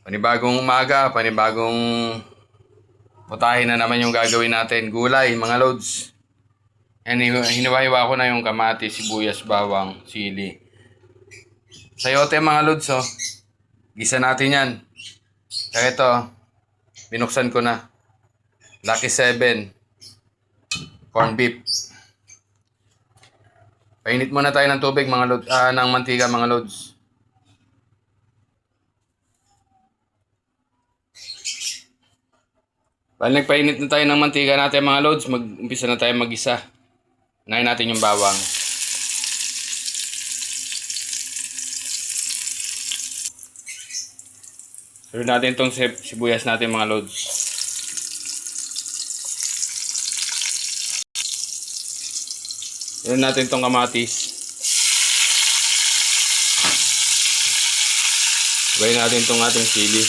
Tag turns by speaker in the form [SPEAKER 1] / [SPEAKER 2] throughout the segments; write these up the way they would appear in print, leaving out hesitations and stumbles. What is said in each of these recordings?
[SPEAKER 1] Panibagong umaga, panibagong putahe na naman yung gagawin natin. Gulay, mga loads. Yan, hiniwa-hiwa ko na yung kamatis, sibuyas, bawang, sili. Sayote mga loads, oh. Gisa natin yan. Kaya ito, binuksan ko na. Lucky 7. Corn beef. Painit muna tayo ng tubig, mga loads, ng mantika, mga loads. Bali, nagpainit na tayo ng mantika natin, mga loads. Mag-umpisa na tayo mag-isa. Unahin natin yung bawang. Sunod natin itong sibuyas natin, mga loads. Sunod natin itong kamatis. Gawin natin itong ating sili.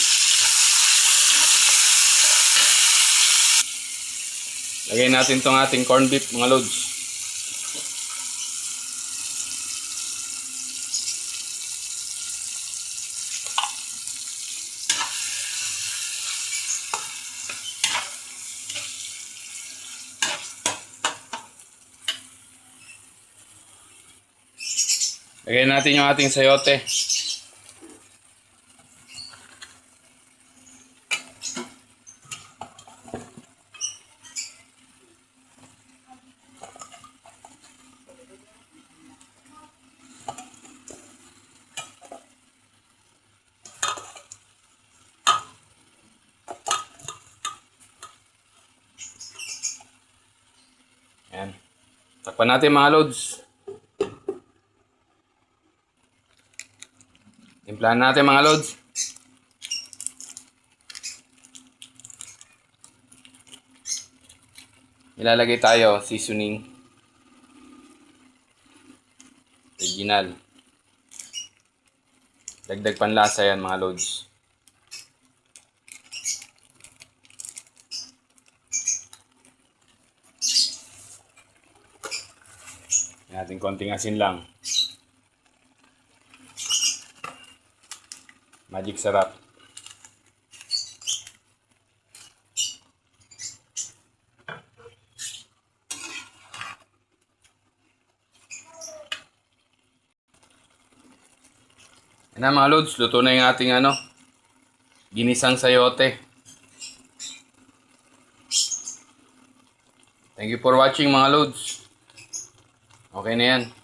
[SPEAKER 1] Lagay natin itong ating corn beef, mga loads. Lagay natin yung ating sayote. Ayan. Takpan natin, mga loads. Timplahan natin, mga loads. Ilalagay tayo seasoning. Original. Dagdag panlasa yan, mga loads. Natin konting asin lang. Magic sarap. Yan na, mga loads, luto na yung ating ginisang sayote. Thank you for watching, mga loads. Okay na yan.